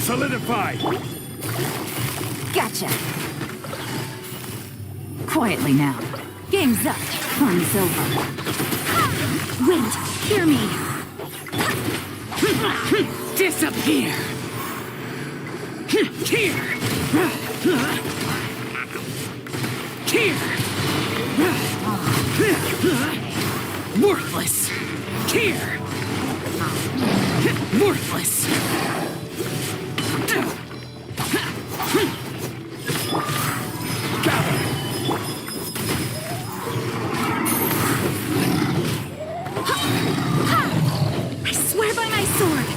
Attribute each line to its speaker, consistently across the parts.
Speaker 1: Solidify!
Speaker 2: Gotcha! Quietly now. Game's up. Fun's over. Wait! Hear me! Disappear! Here! Here! Worthless! Here! Worthless! I swear by my sword!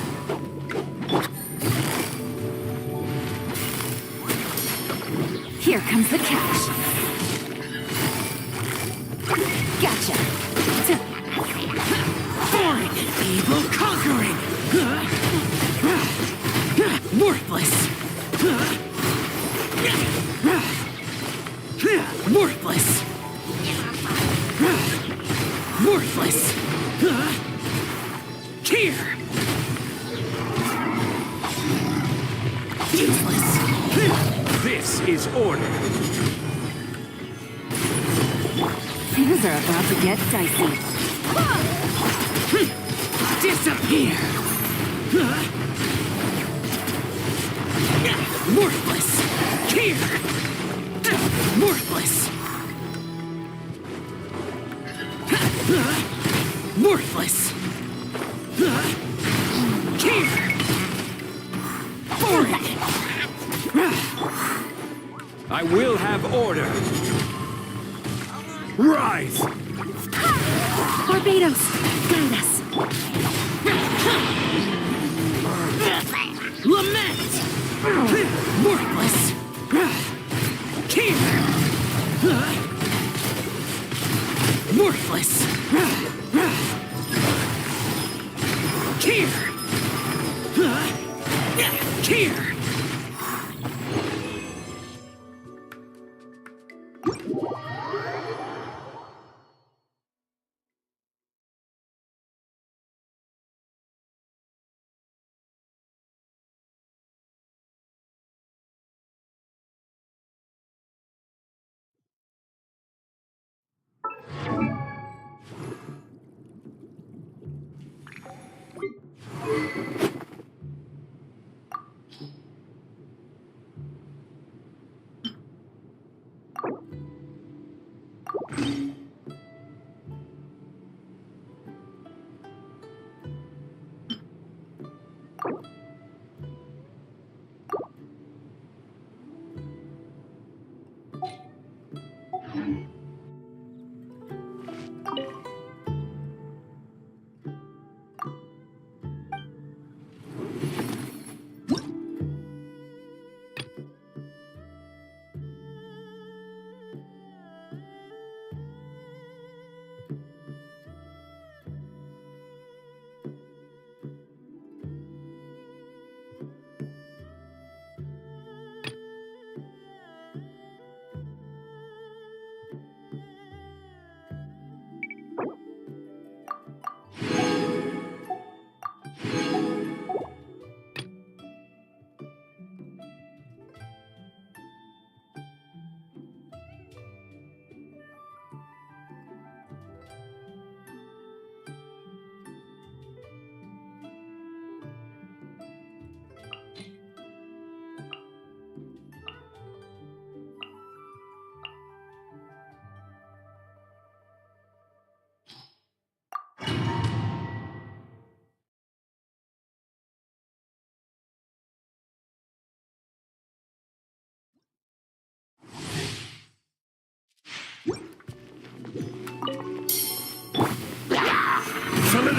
Speaker 2: Here comes the cash. Gotcha! Boring! Evil conquering! Worthless! Worthless! Worthless! Here! Useless!
Speaker 1: This is order.
Speaker 2: Things are about to get dicey. Disappear! Worthless! Here! Worthless! Worthless! Here! Boring!
Speaker 1: I will have order. Rise!
Speaker 2: Barbados, guide us! Lament! Worthless! Here! Worthless! Here! Here!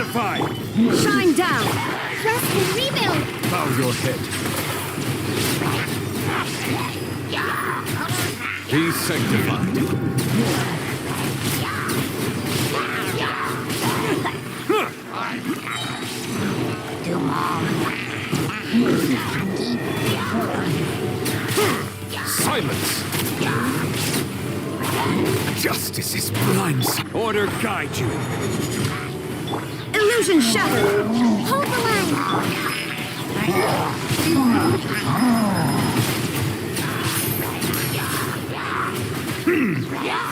Speaker 1: solidified!
Speaker 2: Shine down!
Speaker 3: Rest and rebuild!
Speaker 1: Bow your head. Be sanctified. Silence! Justice is blind. Order guide you.
Speaker 2: Illusion shattered!
Speaker 3: Hold the line!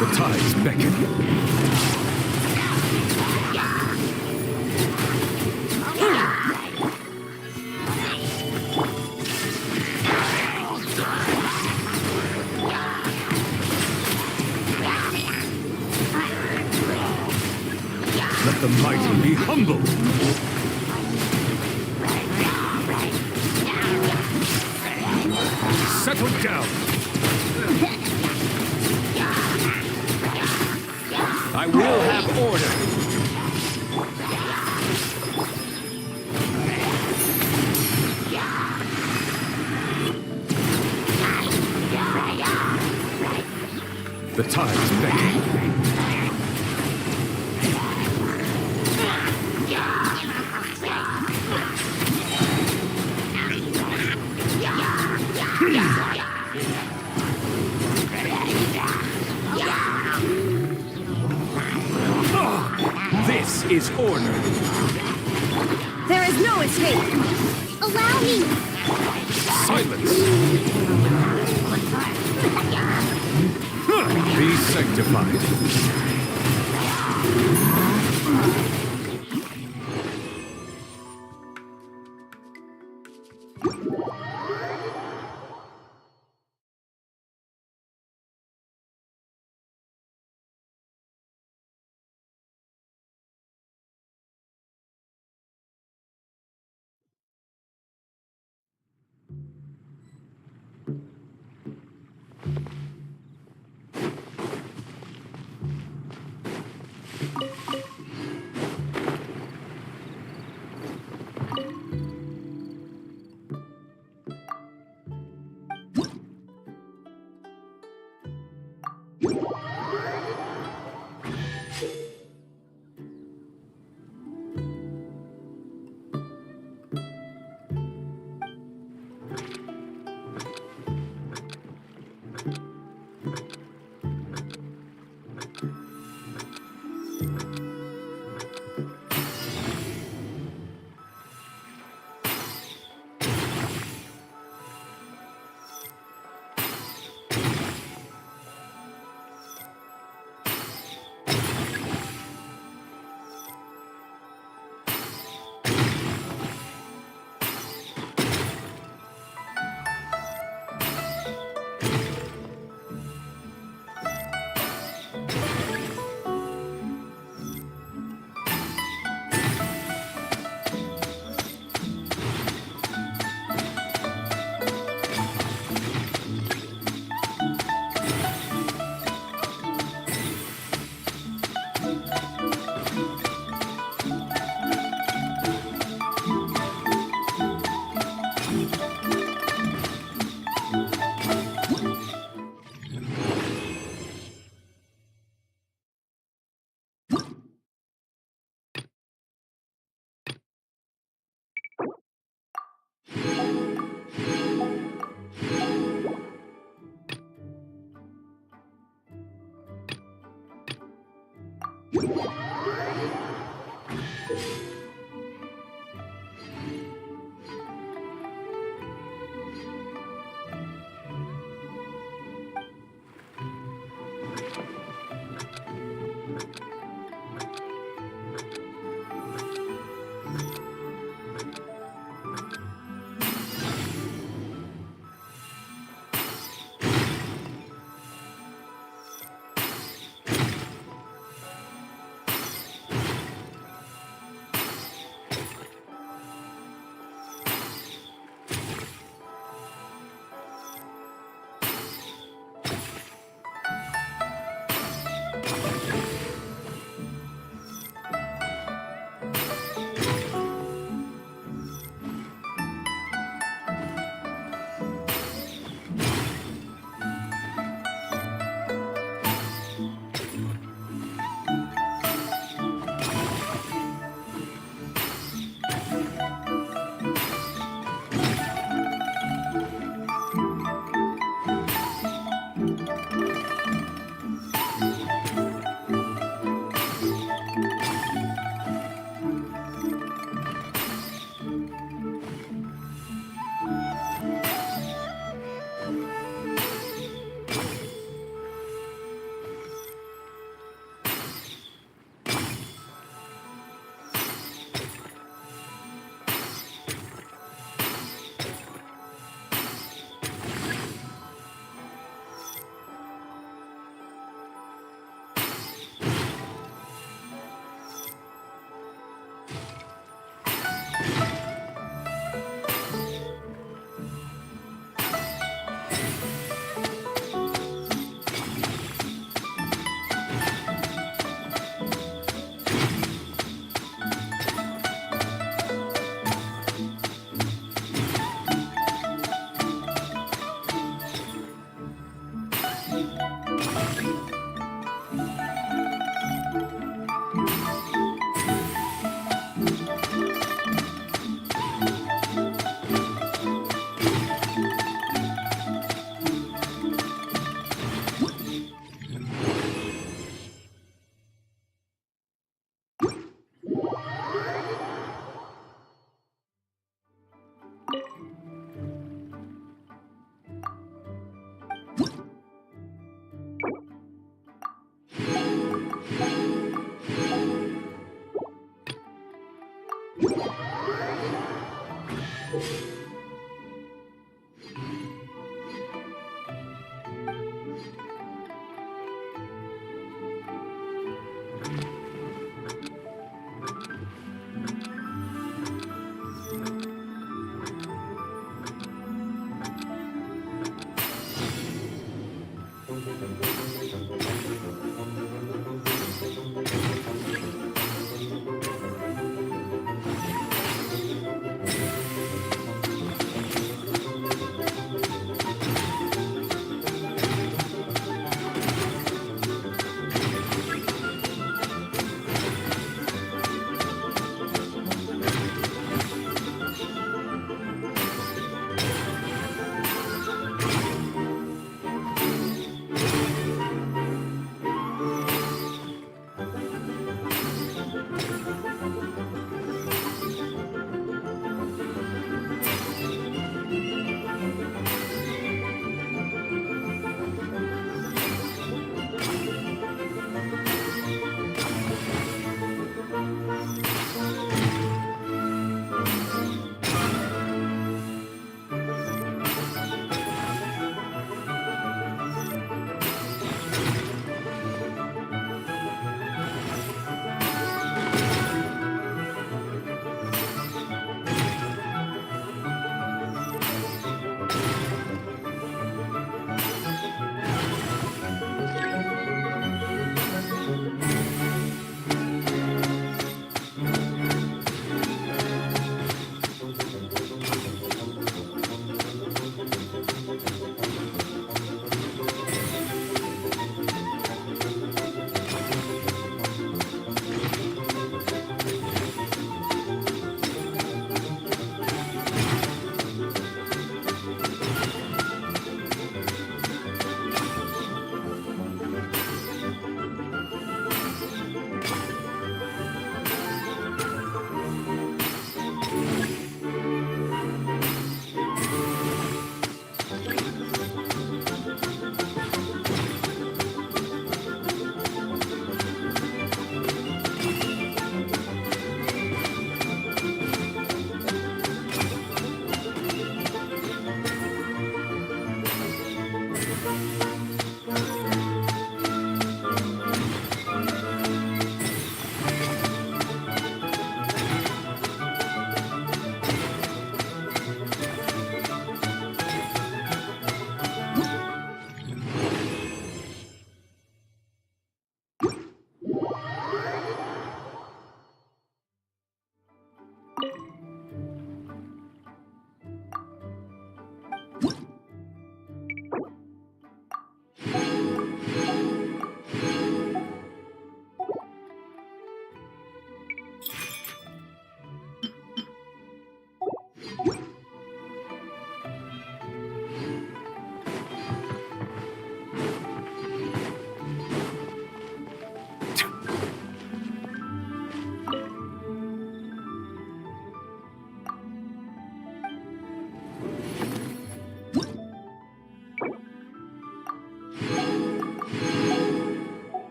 Speaker 1: The tides beckon. Let the mighty be humbled. Settle down. I will have order. The tides beckon. This is order.
Speaker 2: There is no escape!
Speaker 3: Allow me!
Speaker 1: Silence. Be sanctified.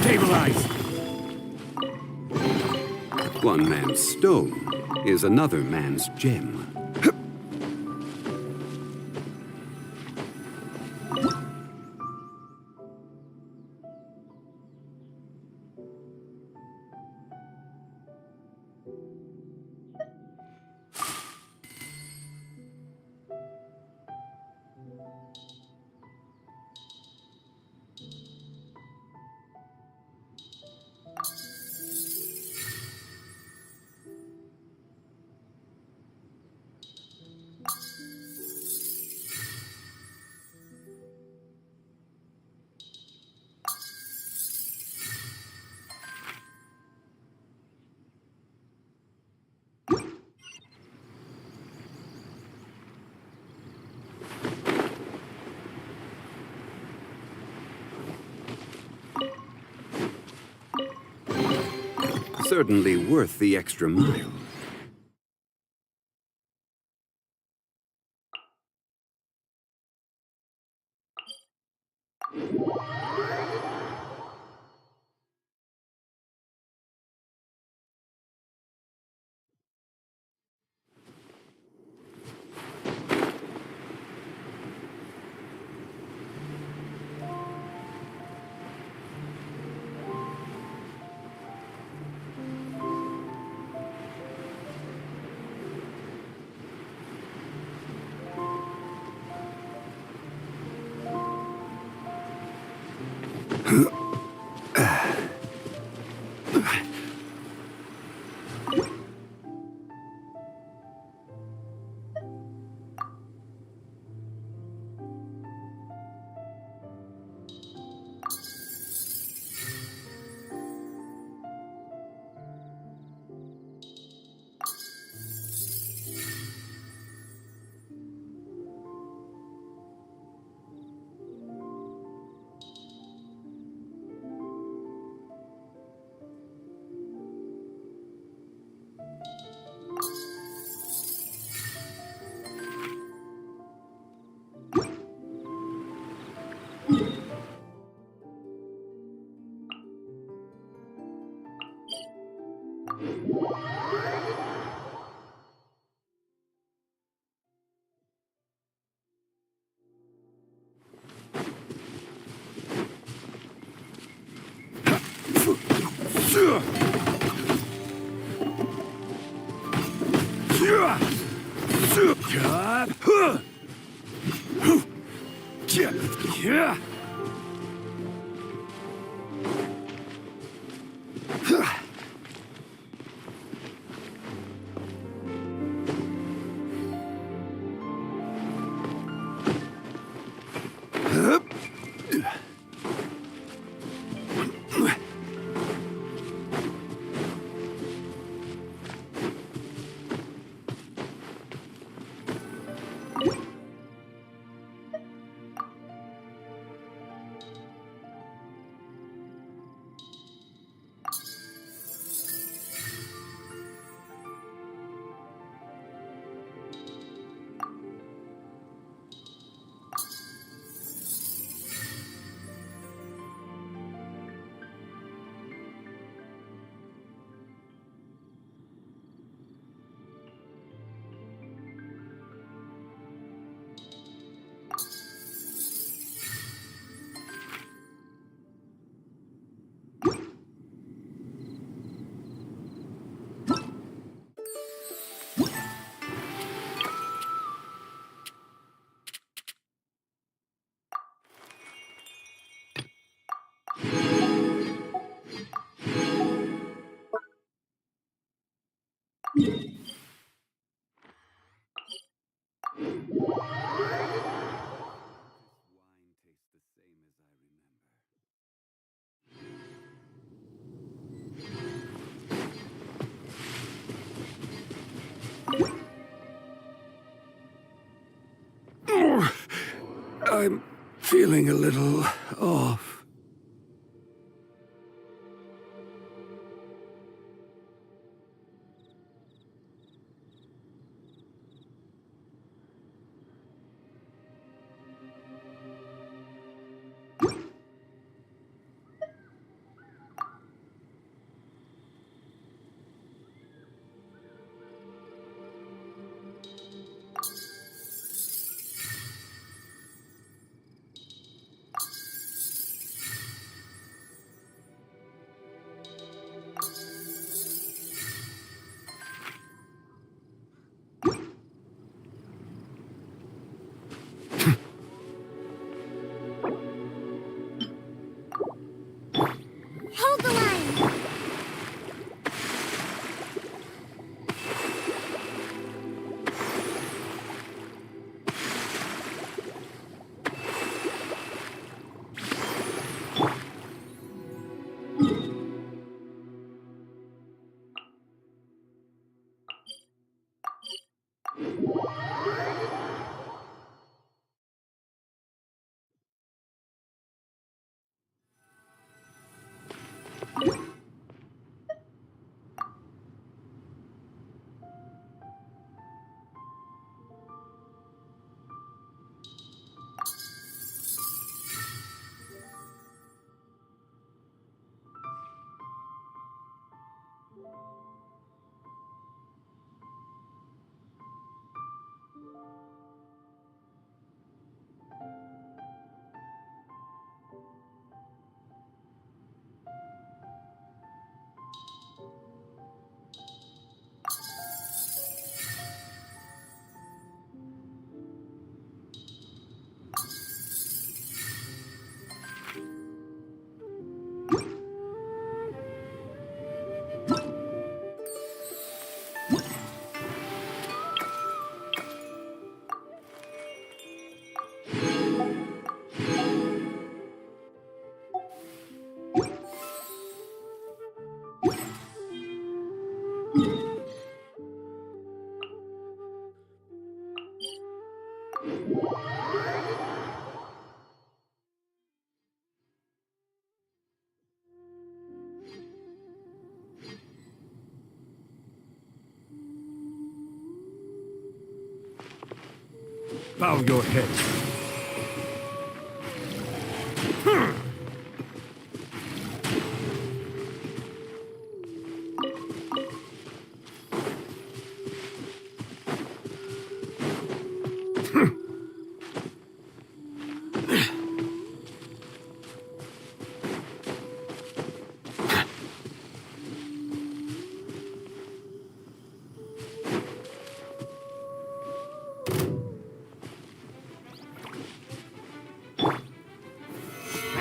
Speaker 1: Stabilize!
Speaker 4: One man's stone is another man's gem.
Speaker 1: Certainly worth the extra mile. I'm feeling a little off. Bow your head.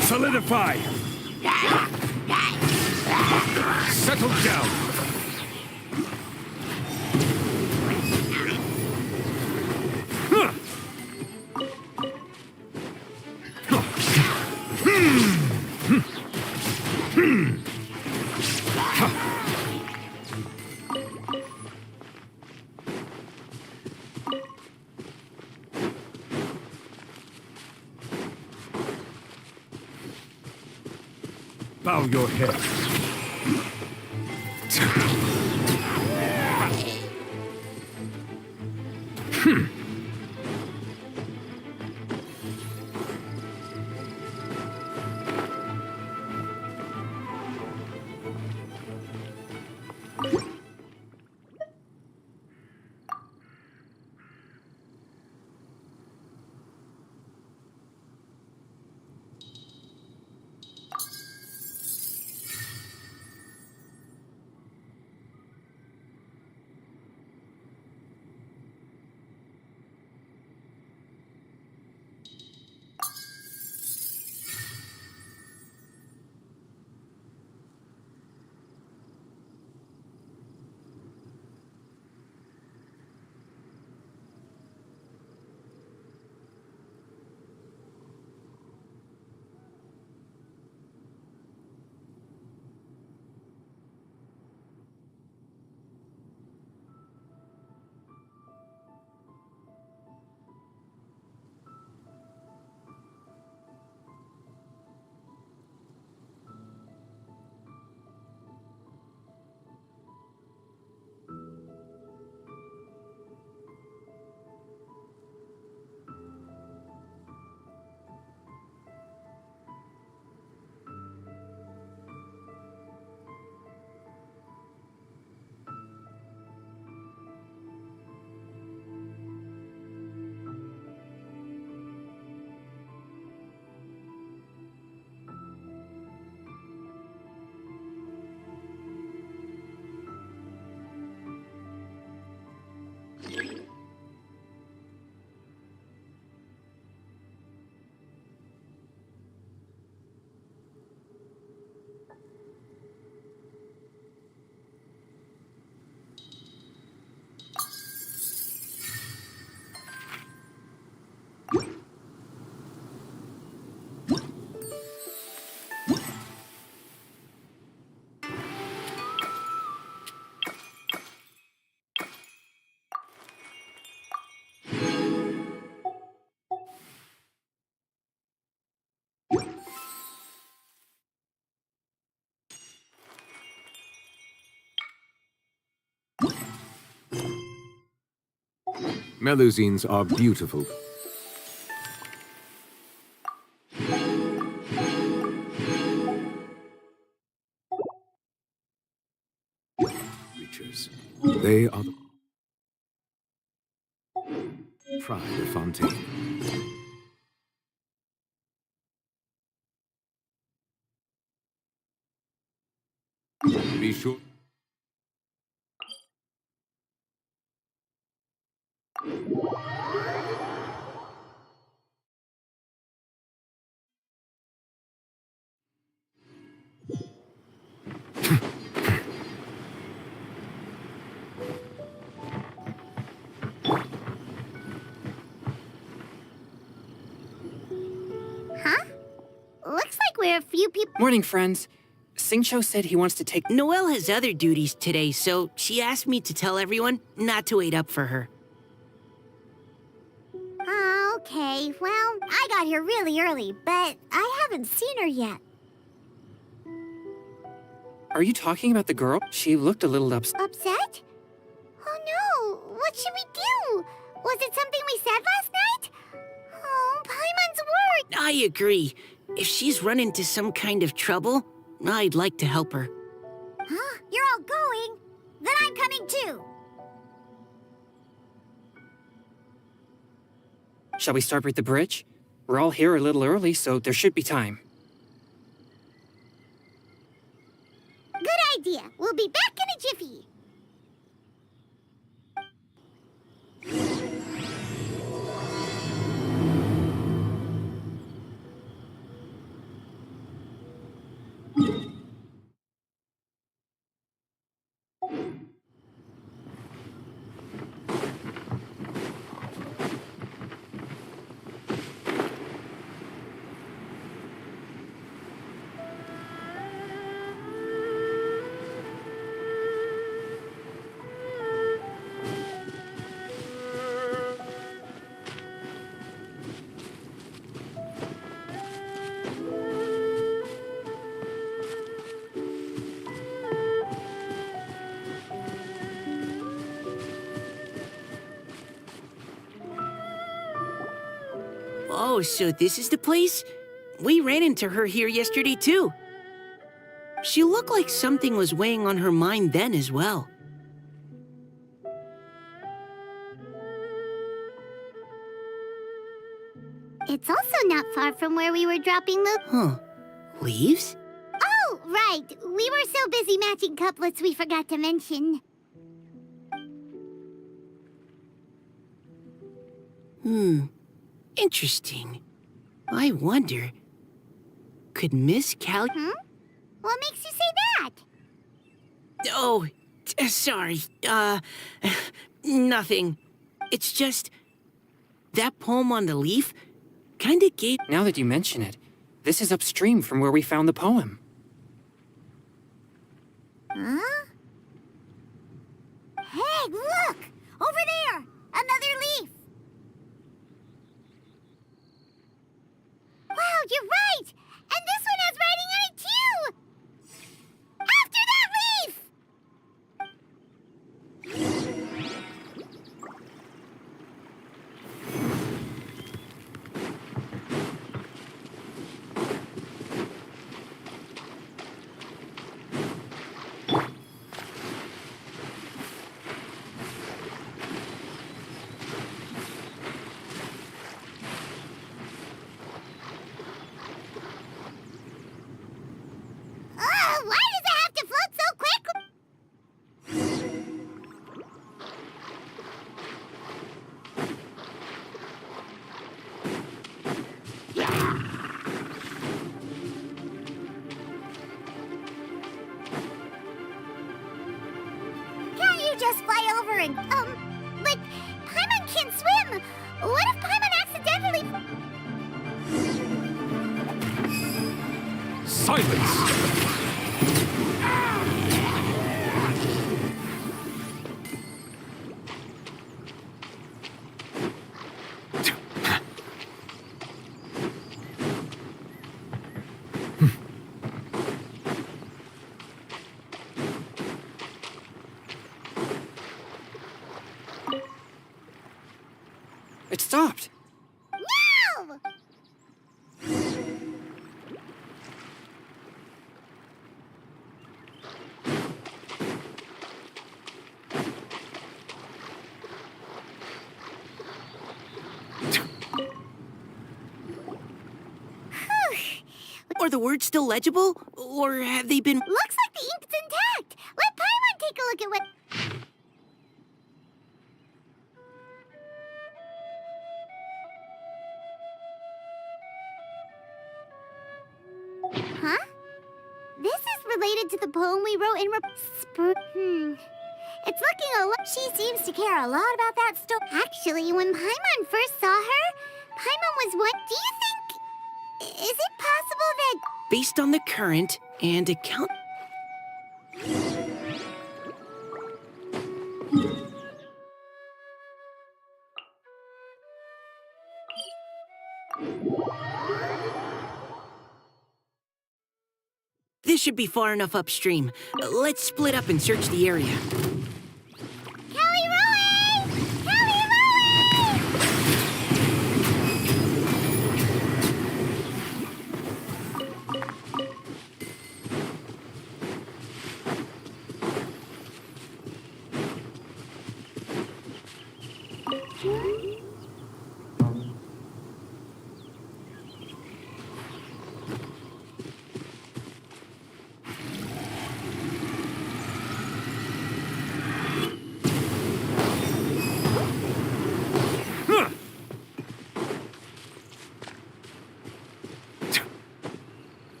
Speaker 1: Solidify! Settle down! Bow your head.
Speaker 4: Melusines are beautiful. Creatures. They are the pride of Fontaine. Be sure.
Speaker 3: Huh? Looks like we're a few people.
Speaker 5: Morning, friends. Singcho said he wants to take...
Speaker 6: Noelle has other duties today, so she asked me to tell everyone not to wait up for her.
Speaker 3: Well, I got here really early, but I haven't seen her yet.
Speaker 5: Are you talking about the girl? She looked a little upset.
Speaker 3: Upset? Oh no! What should we do? Was it something we said last night? Oh, Paimon's worried.
Speaker 6: I agree. If she's run into some kind of trouble, I'd like to help her.
Speaker 3: Huh? You're all going? Then I'm coming too.
Speaker 5: Shall we start with the bridge? We're all here a little early, so there should be time.
Speaker 3: Good idea. We'll be back in a jiffy.
Speaker 6: Oh, so this is the place? We ran into her here yesterday, too. She looked like something was weighing on her mind then as well.
Speaker 3: It's also not far from where we were dropping the...
Speaker 6: Huh. Leaves?
Speaker 3: Oh, right. We were so busy matching couplets we forgot to mention.
Speaker 6: Interesting. I wonder, could Miss Callie...
Speaker 3: What makes you say that?
Speaker 6: Oh, sorry. Nothing. It's just... that poem on the leaf kinda gave...
Speaker 5: Now that you mention it, this is upstream from where we found the poem.
Speaker 3: Huh? Hey, look! Over there! Another leaf! Wow, you're right! And this one has writing on it, too! After that leaf! Why does it have to float so quick? Can't you just fly over and, but Paimon can't swim. What if Paimon accidentally...
Speaker 1: Silence!
Speaker 5: It stopped!
Speaker 3: No!
Speaker 6: Are the words still legible? Or have they been...
Speaker 3: Looks like the ink's intact. Let Paimon take a look at what... Huh? This is related to the poem we wrote in It's looking a lot... She seems to care a lot about that story. Actually, when Paimon first saw her, Paimon was what... Do you think... Is it possible that...
Speaker 6: Based on the current and account... This should be far enough upstream. Let's split up and search the area.
Speaker 3: Kelly Rowan! Kelly Rowan!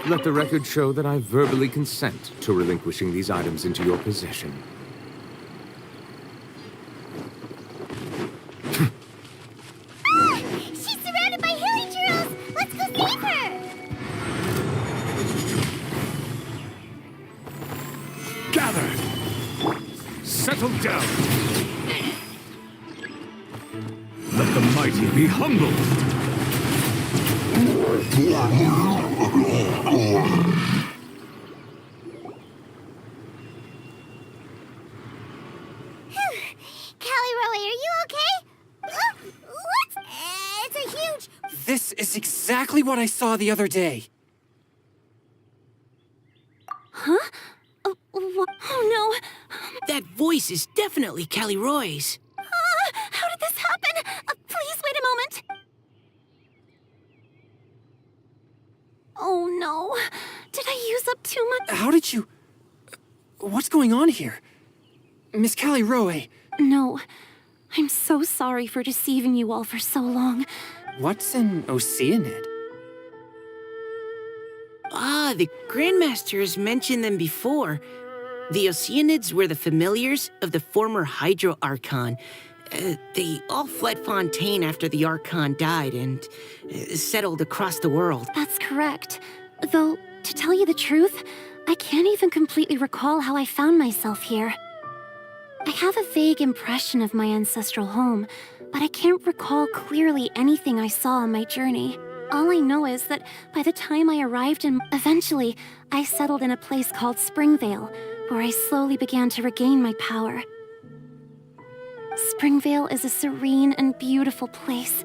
Speaker 4: Let the record show that I verbally consent to relinquishing these items into your possession.
Speaker 3: She's surrounded by Harry Girls! Let's go save her!
Speaker 1: Gather! Settle down! Let the mighty be humbled!
Speaker 3: Callie Rowan, are you okay? What? It's a huge...
Speaker 5: This is exactly what I saw the other day.
Speaker 2: Huh? Oh no!
Speaker 6: That voice is definitely Callie Roy's.
Speaker 2: How did this happen? Please wait a moment. Oh no. Did I use up too much?
Speaker 5: How did you... What's going on here? Miss Callie Rowe,
Speaker 2: No. I'm so sorry for deceiving you all for so long.
Speaker 5: what's an Oceanid?
Speaker 6: Ah, the Grandmasters mentioned them before. The Oceanids were the familiars of the former Hydro Archon. They all fled Fontaine after the Archon died and settled across the world.
Speaker 2: That's correct. Though, to tell you the truth, I can't even completely recall how I found myself here. I have a vague impression of my ancestral home, but I can't recall clearly anything I saw on my journey. All I know is that by the time I arrived eventually, I settled in a place called Springvale, where I slowly began to regain my power. Springvale is a serene and beautiful place.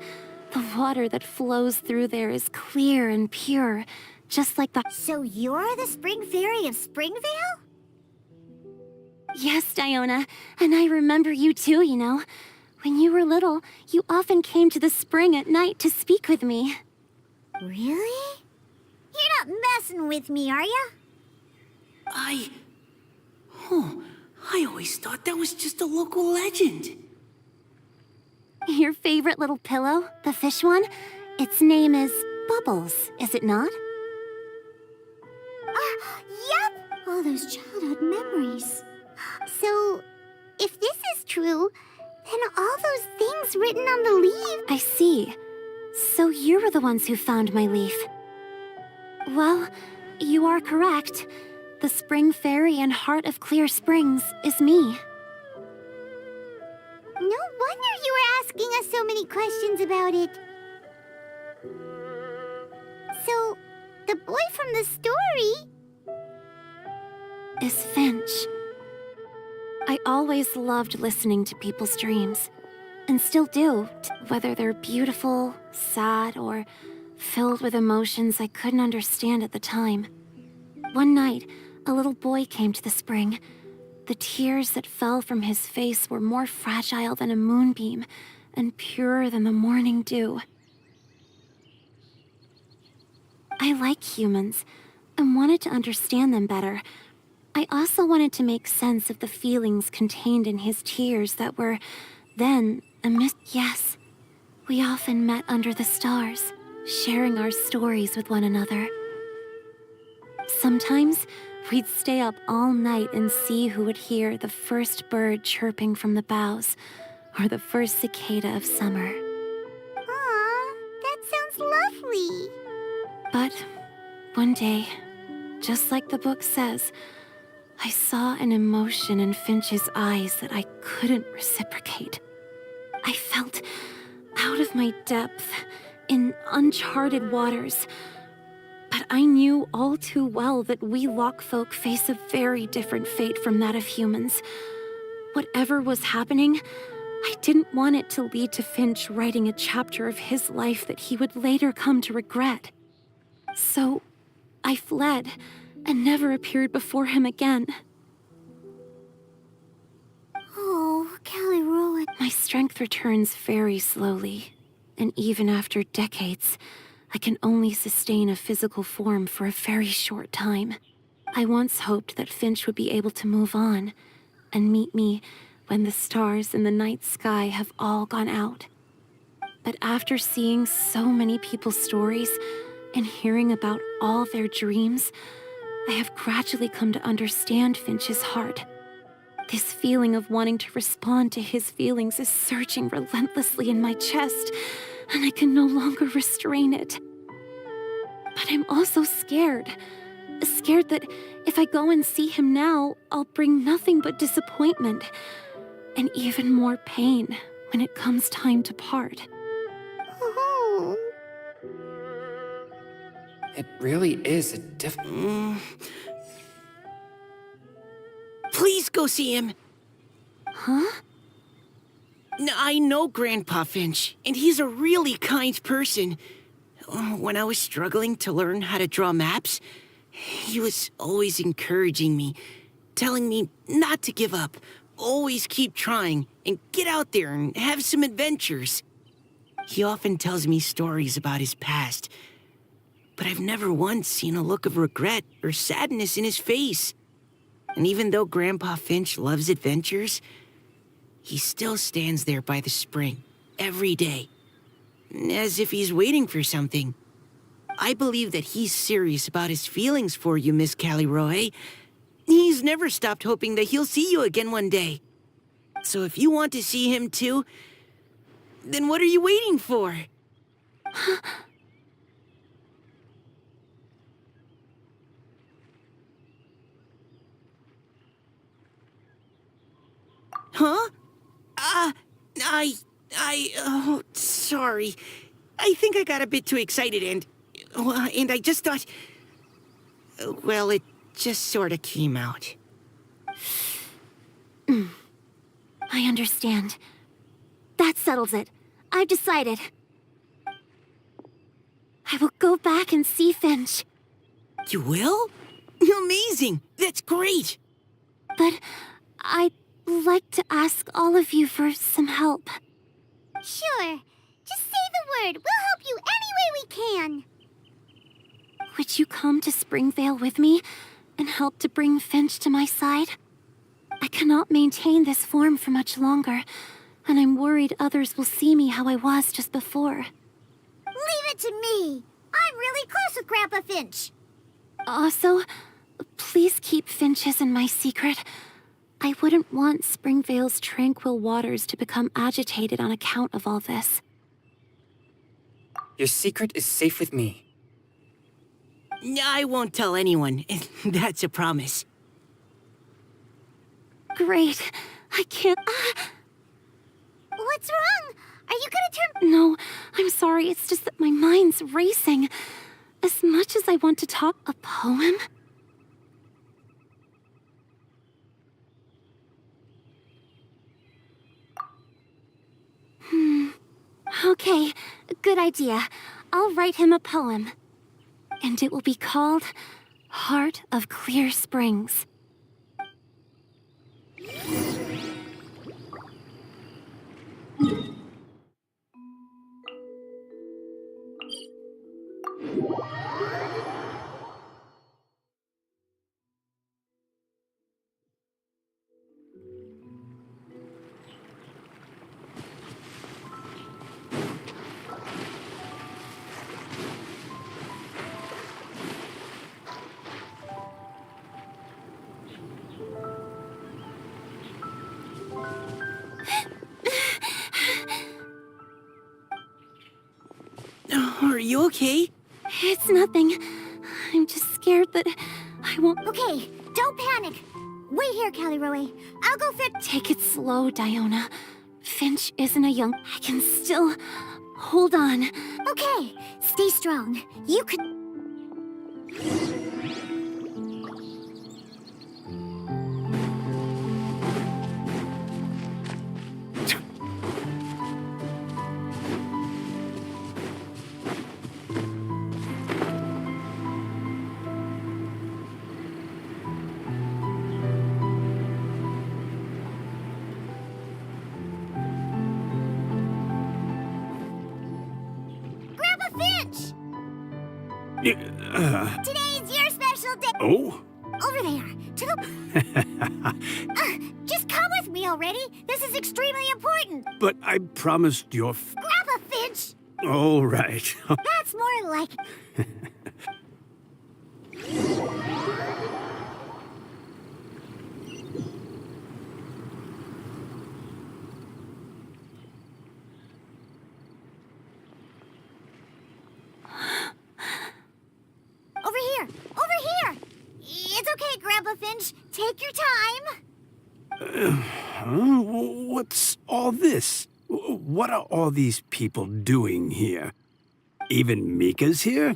Speaker 2: The water that flows through there is clear and pure, just like the...
Speaker 3: So you're the Spring Fairy of Springvale?
Speaker 2: Yes, Diona, and I remember you too, you know. When you were little, you often came to the spring at night to speak with me.
Speaker 3: Really? You're not messing with me, are ya?
Speaker 6: I always thought that was just a local legend.
Speaker 2: Your favorite little pillow, the fish one? Its name is Bubbles, is it not?
Speaker 3: Yep! All those childhood memories. So, if this is true, then all those things written on the leaf...
Speaker 2: I see. So you were the ones who found my leaf. Well, you are correct. The Spring Fairy and Heart of Clear Springs is me.
Speaker 3: No wonder you were asking us so many questions about it. So, the boy from the story...
Speaker 2: Is Finch. I always loved listening to people's dreams, and still do, whether they're beautiful, sad, or filled with emotions I couldn't understand at the time. One night, a little boy came to the spring. The tears that fell from his face were more fragile than a moonbeam, and purer than the morning dew. I like humans, and wanted to understand them better. I also wanted to make sense of the feelings contained in his tears that were then a Yes, we often met under the stars, sharing our stories with one another. Sometimes we'd stay up all night and see who would hear the first bird chirping from the boughs or the first cicada of summer.
Speaker 3: Aw, that sounds lovely.
Speaker 2: But one day, just like the book says, I saw an emotion in Finch's eyes that I couldn't reciprocate. I felt out of my depth, in uncharted waters. But I knew all too well that we Lockfolk face a very different fate from that of humans. Whatever was happening, I didn't want it to lead to Finch writing a chapter of his life that he would later come to regret. So, I fled, and never appeared before him again.
Speaker 3: Oh, Callie Rowan.
Speaker 2: My strength returns very slowly, and even after decades, I can only sustain a physical form for a very short time. I once hoped that Finch would be able to move on, and meet me when the stars in the night sky have all gone out. But after seeing so many people's stories, and hearing about all their dreams, I have gradually come to understand Finch's heart. This feeling of wanting to respond to his feelings is surging relentlessly in my chest, and I can no longer restrain it. But I'm also scared. Scared that if I go and see him now, I'll bring nothing but disappointment, and even more pain when it comes time to part.
Speaker 3: Oh.
Speaker 5: It really is a
Speaker 6: Please go see him.
Speaker 2: Huh?
Speaker 6: I know Grandpa Finch, and he's a really kind person. When I was struggling to learn how to draw maps, he was always encouraging me, telling me not to give up, always keep trying, and get out there and have some adventures. He often tells me stories about his past, but I've never once seen a look of regret or sadness in his face. And even though Grandpa Finch loves adventures, he still stands there by the spring, every day, as if he's waiting for something. I believe that he's serious about his feelings for you, Miss Callie Roe. He's never stopped hoping that he'll see you again one day. So if you want to see him too, then what are you waiting for? Huh? Oh, sorry. I think I got a bit too excited and I just thought, well, it just sort of came out.
Speaker 2: I understand. That settles it. I've decided. I will go back and see Finch.
Speaker 6: You will? Amazing! That's great!
Speaker 2: But I'd like to ask all of you for some help.
Speaker 3: Sure. Just say the word. We'll help you any way we can.
Speaker 2: Would you come to Springvale with me and help to bring Finch to my side? I cannot maintain this form for much longer, and I'm worried others will see me how I was just before.
Speaker 3: Leave it to me. I'm really close with Grandpa Finch.
Speaker 2: Also, please keep Finch's in my secret. I wouldn't want Springvale's tranquil waters to become agitated on account of all this.
Speaker 5: Your secret is safe with me.
Speaker 6: I won't tell anyone. That's a promise.
Speaker 2: Great. I can't...
Speaker 3: What's wrong? Are you gonna turn...
Speaker 2: No, I'm sorry. It's just that my mind's racing. As much as I want to talk a poem... Okay, good idea. I'll write him a poem. And it will be called Heart of Clear Springs.
Speaker 6: Are you okay?
Speaker 2: It's nothing. I'm just scared that I won't...
Speaker 3: Okay, don't panic. Wait here, Caliroe. I'll go fetch.
Speaker 2: Take it slow, Diona. Finch isn't a young... I can still... hold on.
Speaker 3: Okay, stay strong. You could... Today's your special day.
Speaker 1: Oh?
Speaker 3: Over there, to the... just come with me already. This is extremely important.
Speaker 1: But I promised your...
Speaker 3: Grandpa Finch.
Speaker 1: All right.
Speaker 3: That's more like... Over here! Over here! It's okay, Grandpa Finch. Take your time.
Speaker 1: Huh? What's all this? What are all these people doing here? Even Mika's here?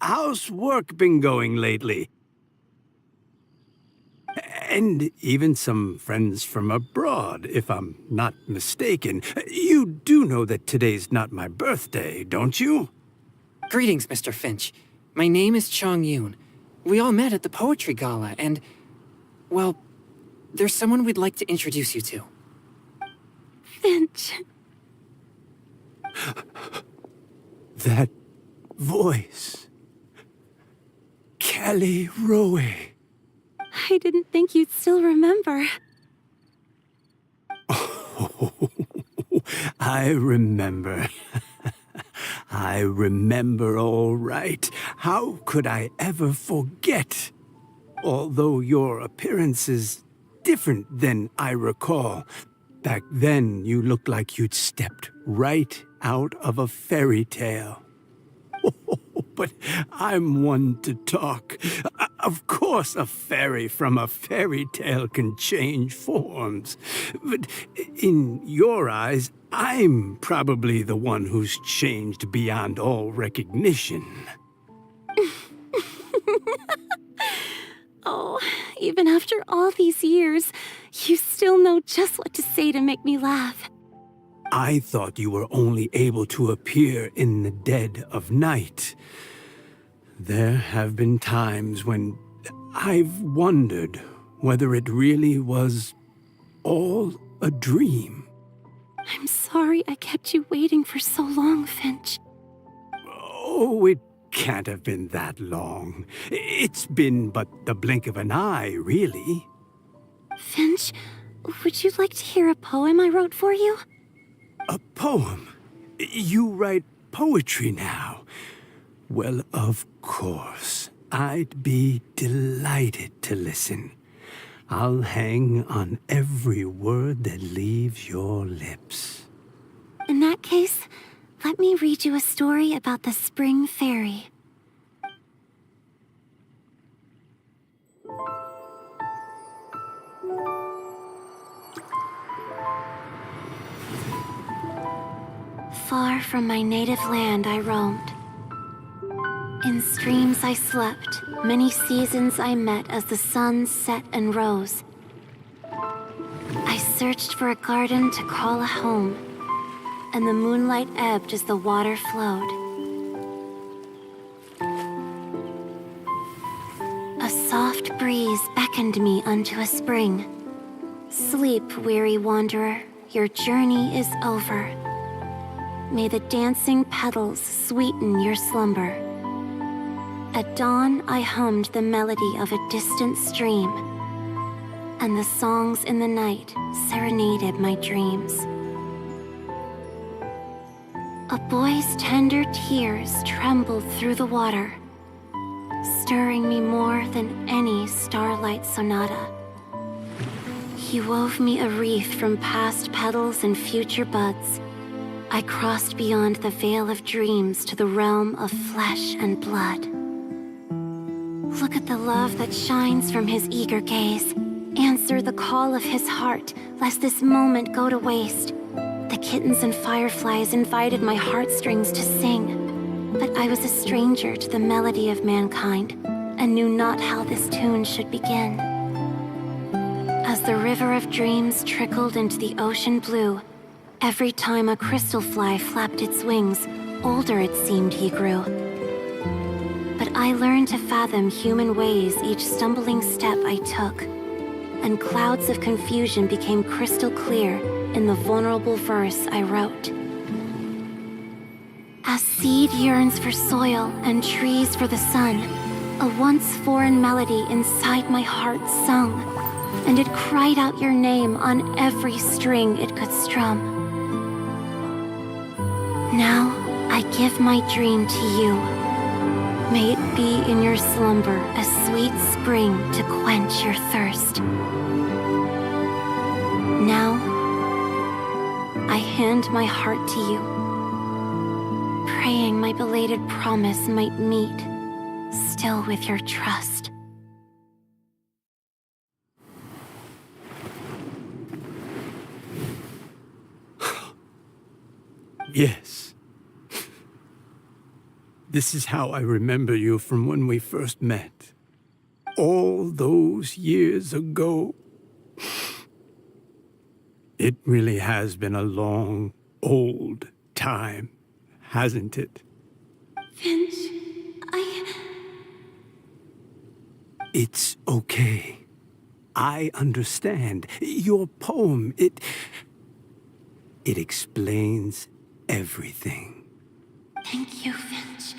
Speaker 1: How's work been going lately? And even some friends from abroad, if I'm not mistaken. You do know that today's not my birthday, don't you?
Speaker 5: Greetings, Mr. Finch. My name is Chong Yoon. We all met at the poetry gala, and... well, there's someone we'd like to introduce you to.
Speaker 2: Finch.
Speaker 1: That voice. Caliroe.
Speaker 2: I didn't think you'd still remember.
Speaker 1: Oh, I remember. I remember all right. How could I ever forget? Although your appearance is different than I recall. Back then, you looked like you'd stepped right out of a fairy tale. But I'm one to talk. Of course, a fairy from a fairy tale can change forms. But in your eyes, I'm probably the one who's changed beyond all recognition.
Speaker 2: Oh, even after all these years, you still know just what to say to make me laugh.
Speaker 1: I thought you were only able to appear in the dead of night. There have been times when I've wondered whether it really was all a dream.
Speaker 2: I'm sorry I kept you waiting for so long, Finch.
Speaker 1: Oh, it can't have been that long. It's been but the blink of an eye, really.
Speaker 2: Finch, would you like to hear a poem I wrote for you?
Speaker 1: A poem? You write poetry now? Well, of course. I'd be delighted to listen. I'll hang on every word that leaves your lips.
Speaker 2: In that case, let me read you a story about the spring fairy. Far from my native land I roamed. In streams I slept, many seasons I met as the sun set and rose. I searched for a garden to call a home, and the moonlight ebbed as the water flowed. A soft breeze beckoned me unto a spring. Sleep, weary wanderer, your journey is over. May the dancing petals sweeten your slumber. At dawn, I hummed the melody of a distant stream, and the songs in the night serenaded my dreams. A boy's tender tears trembled through the water, stirring me more than any starlight sonata. He wove me a wreath from past petals and future buds. I crossed beyond the veil of dreams to the realm of flesh and blood. Look at the love that shines from his eager gaze. answer the call of his heart, lest this moment go to waste. The kittens and fireflies invited my heartstrings to sing, but I was a stranger to the melody of mankind, and knew not how this tune should begin. As the river of dreams trickled into the ocean blue, every time a crystal fly flapped its wings, older it seemed he grew. But I learned to fathom human ways each stumbling step I took, and clouds of confusion became crystal clear in the vulnerable verse I wrote. As seed yearns for soil and trees for the sun, a once foreign melody inside my heart sung, and it cried out your name on every string it could strum. Now I give my dream to you. May it be in your slumber a sweet spring to quench your thirst. Now, I hand my heart to you, praying my belated promise might meet, still with your trust.
Speaker 1: Yes. This is how I remember you from when we first met. All those years ago. It really has been a long, old time, hasn't it?
Speaker 2: Finch,
Speaker 1: It's okay. I understand. Your poem, it explains everything.
Speaker 2: Thank you, Finch.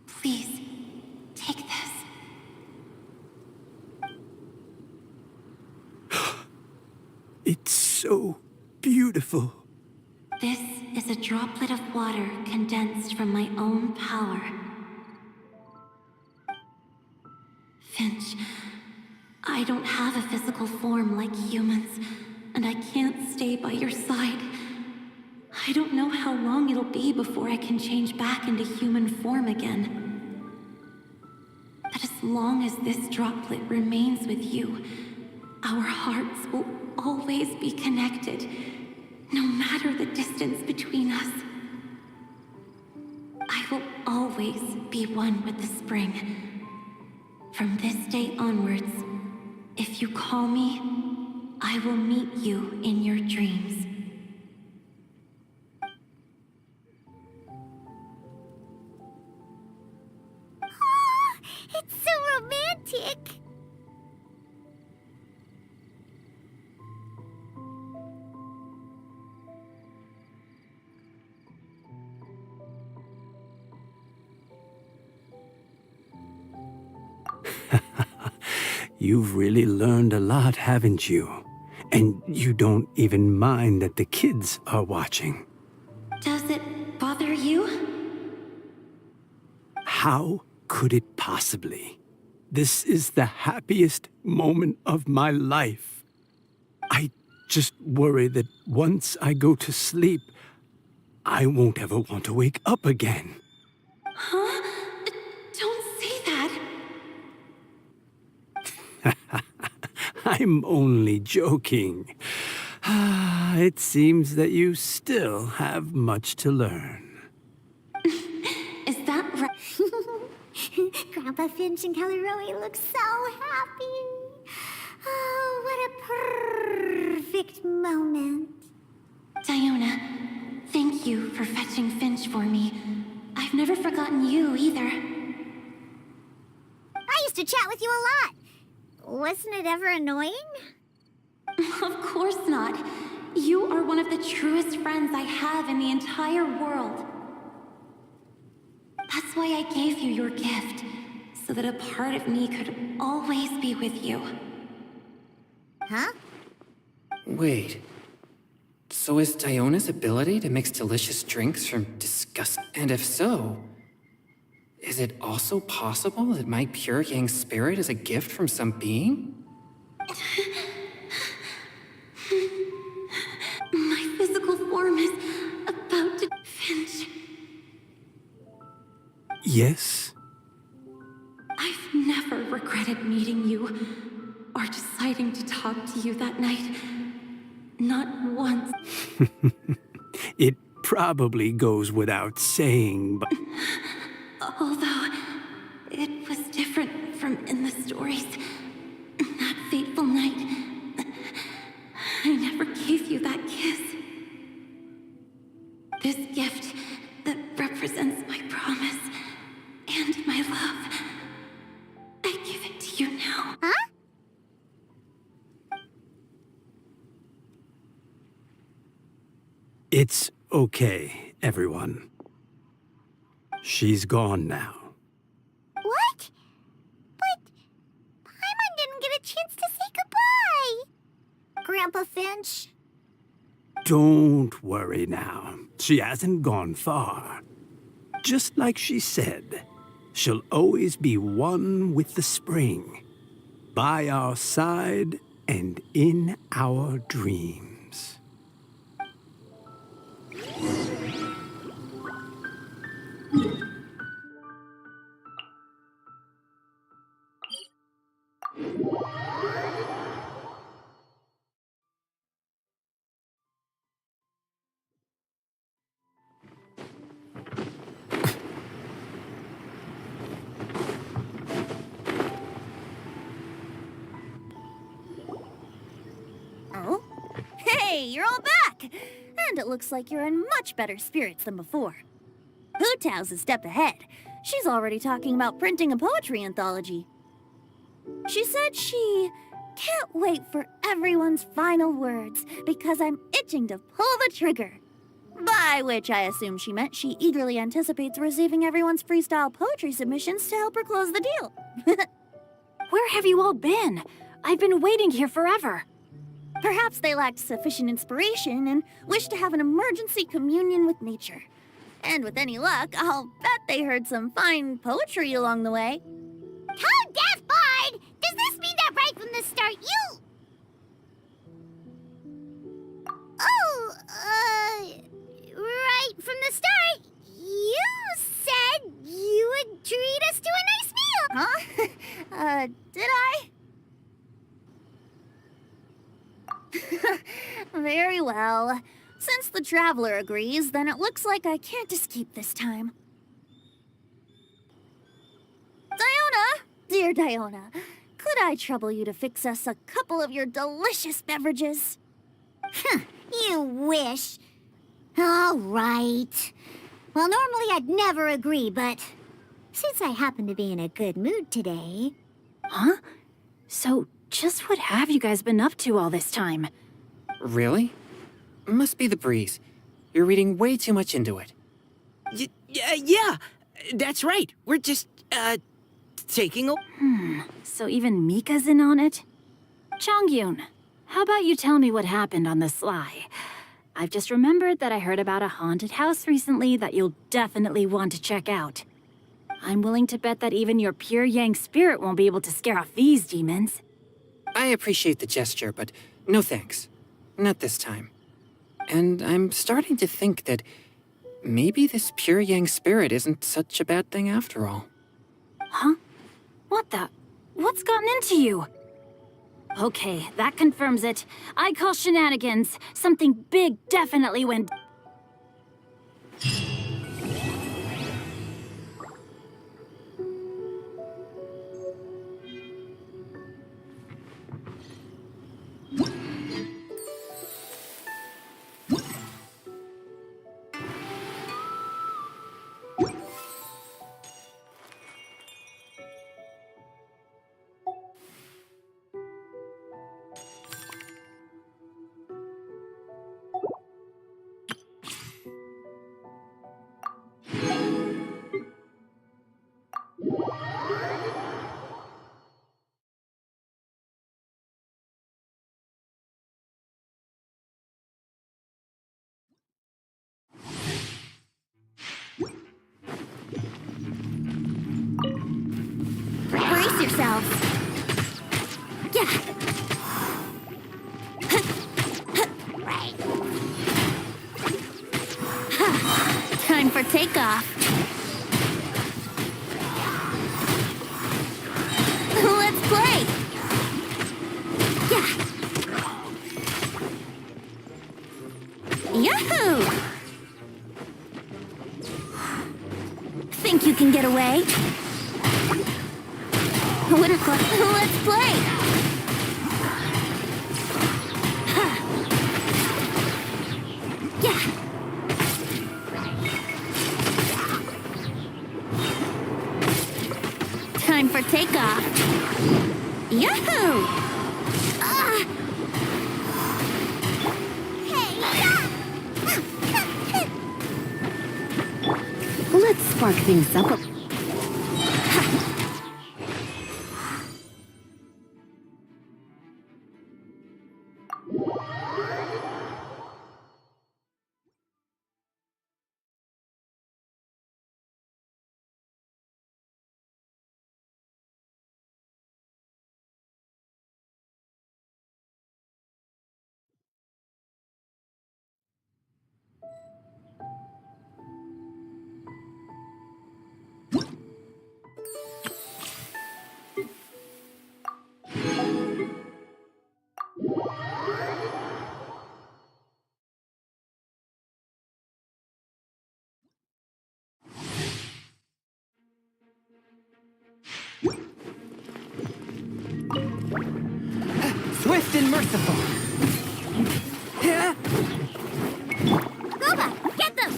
Speaker 2: Please, take this.
Speaker 1: It's so beautiful.
Speaker 2: This is a droplet of water condensed from my own power. Finch, I don't have a physical form like humans, and I can't stay by your side. I don't know how long it'll be before I can change back into human form again. But as long as this droplet remains with you, our hearts will always be connected, no matter the distance between us. I will always be one with the spring. From this day onwards, if you call me, I will meet you in your dreams.
Speaker 3: It's so romantic!
Speaker 1: You've really learned a lot, haven't you? And you don't even mind that the kids are watching.
Speaker 2: Does it bother you?
Speaker 1: How could it possibly? This is the happiest moment of my life. I just worry that once I go to sleep, I won't ever want to wake up again.
Speaker 2: Huh? Don't say that.
Speaker 1: I'm only joking. It seems that you still have much to learn.
Speaker 2: Is that right?
Speaker 3: Grandpa Finch and Kelly Rowie look so happy. Oh, what a perfect moment.
Speaker 2: Diona, thank you for fetching Finch for me. I've never forgotten you either.
Speaker 3: I used to chat with you a lot. Wasn't it ever annoying?
Speaker 2: Of course not. You are one of the truest friends I have in the entire world. That's why I gave you your gift, so that a part of me could always be with you.
Speaker 3: Huh?
Speaker 5: Wait. So is Diona's ability to mix delicious drinks from disgust? And if so, is it also possible that my pure yang spirit is a gift from some being?
Speaker 2: My physical form is about to... Finch,
Speaker 1: Yes?
Speaker 2: I've never regretted meeting you to talk to you that night. Not once.
Speaker 1: It probably goes without saying, but
Speaker 2: Although it was different from in the stories. That fateful night, I never gave you that kiss. This gift that represents my promise and my love. I give it to you now.
Speaker 3: Huh?
Speaker 1: it's okay, everyone. She's gone now.
Speaker 3: What? But Paimon didn't get a chance to say goodbye. Grandpa Finch?
Speaker 1: Don't worry now. She hasn't gone far. Just like she said, she'll always be one with the spring, by our side and in our dreams.
Speaker 7: Oh? Hey, you're all back! And it looks like you're in much better spirits than before. Hu Tao's a step ahead. She's already talking about printing a poetry anthology. She said she can't wait for everyone's final words because I'm itching to pull the trigger. By which I assume she meant she eagerly anticipates receiving everyone's freestyle poetry submissions to help her close the deal.
Speaker 2: Where have you all been? I've been waiting here forever.
Speaker 7: Perhaps they lacked sufficient inspiration and wished to have an emergency communion with nature. And with any luck, I'll bet they heard some fine poetry along the way.
Speaker 3: Tone deaf, Bard! Does this mean that right from the start you... Oh, right from the start, you said you would treat us to a nice meal!
Speaker 7: Huh? Did I? Very well. Since the Traveler agrees, then it looks like I can't escape this time. Diona! Dear Diona, could I trouble you to fix us a couple of your delicious beverages?
Speaker 3: You wish. All right. Well, normally I'd never agree, but since I happen to be in a good mood today...
Speaker 2: Huh? So, just what have you guys been up to all this time?
Speaker 5: Really? Must be the breeze. You're reading way too much into it.
Speaker 6: Yeah, that's right. We're just, taking a...
Speaker 2: So even Mika's in on it? Chongyun, how about you tell me what happened on the sly? I've just remembered that I heard about a haunted house recently that you'll definitely want to check out. I'm willing to bet that even your pure Yang spirit won't be able to scare off these demons.
Speaker 5: I appreciate the gesture, but no thanks. Not this time. And I'm starting to think that maybe this pure Yang spirit isn't such a bad thing after all.
Speaker 2: Huh? What the? What's gotten into you? Okay, that confirms it. I call shenanigans. Something big definitely went...
Speaker 7: Brace yourselves. Yeah.
Speaker 3: Right.
Speaker 7: Time for takeoff. Let's play. Yeah. Yahoo! Think you can get away? Let's play! Yeah! Time for takeoff! Yahoo!
Speaker 2: Let's spark things up.
Speaker 8: Swift and merciful.
Speaker 3: Boba, get them!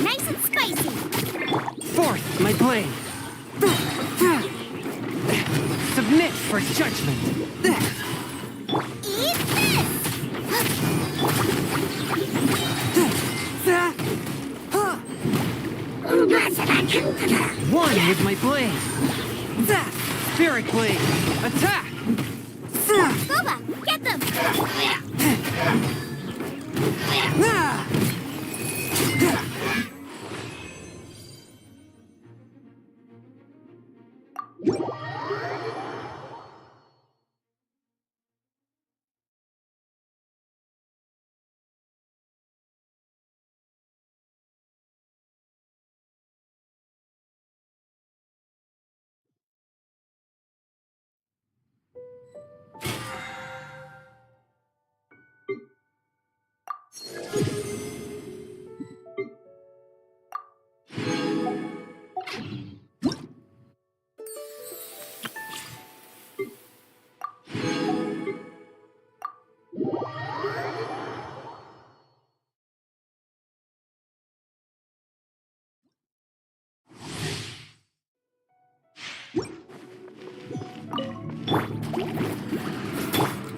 Speaker 3: Nice and spicy!
Speaker 8: Forth, my blade. Submit for judgment.
Speaker 3: Eat this!
Speaker 8: One with my blade. Spirit blade. Attack!
Speaker 3: Boba, get them!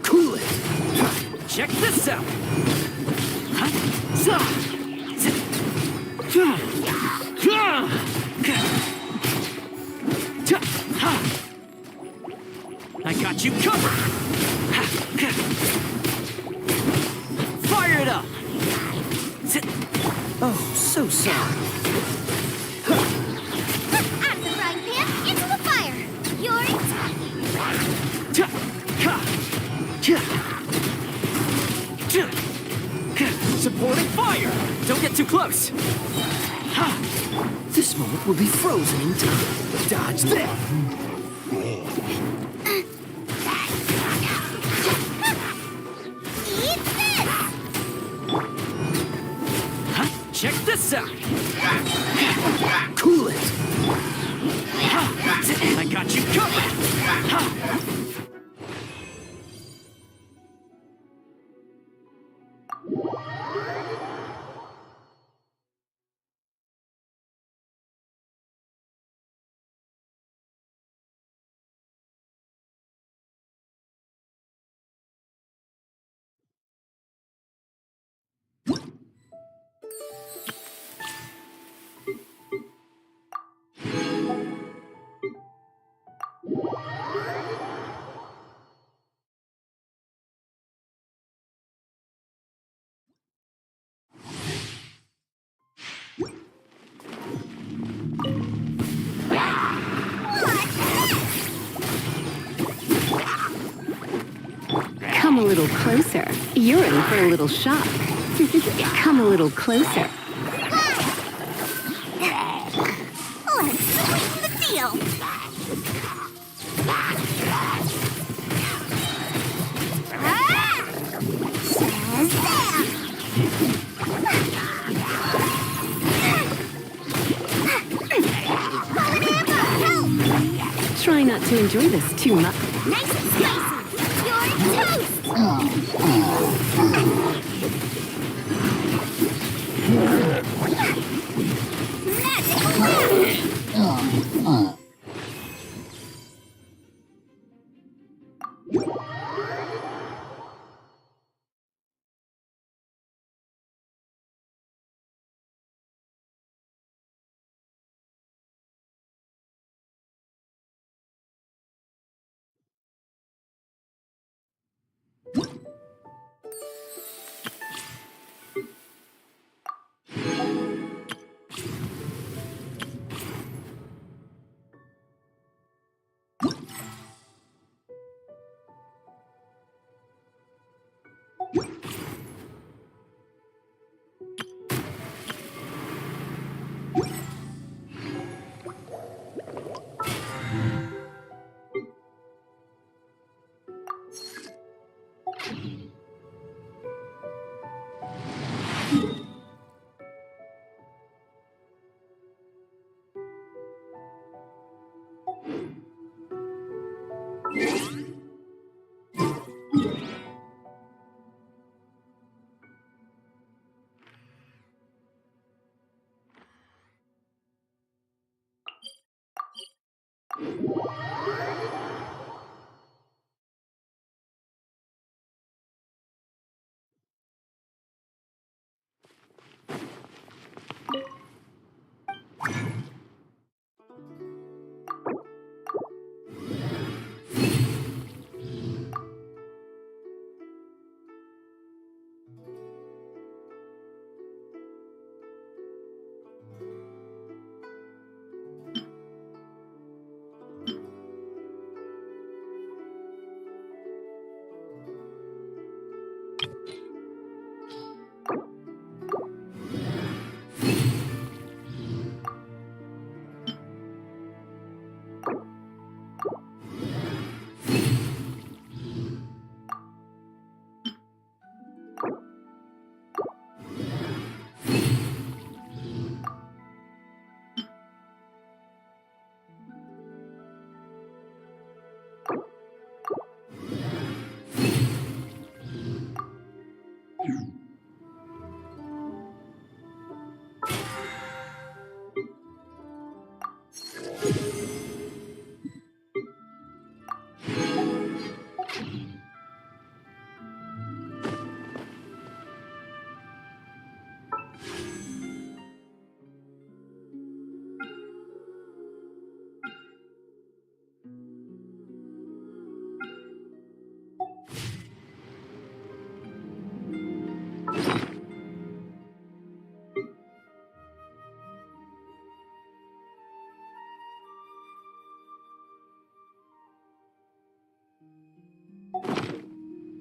Speaker 8: Cool it. Check this out. I got you covered. Fire it up. Oh, so sorry.
Speaker 3: Out of the frying pan, into the fire! You're
Speaker 8: Supporting fire! Don't get too close! This moment will be frozen in time. Dodge that!
Speaker 3: Eat this!
Speaker 8: Check this out! Cool it! I got you covered!
Speaker 2: Come a little closer. You're in for a little shock. Come a little closer.
Speaker 9: try not to enjoy this too much.
Speaker 3: Nice and spicy! You're toast!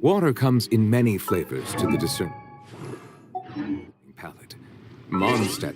Speaker 4: Water comes in many flavors to the discerning palate. Mondstadt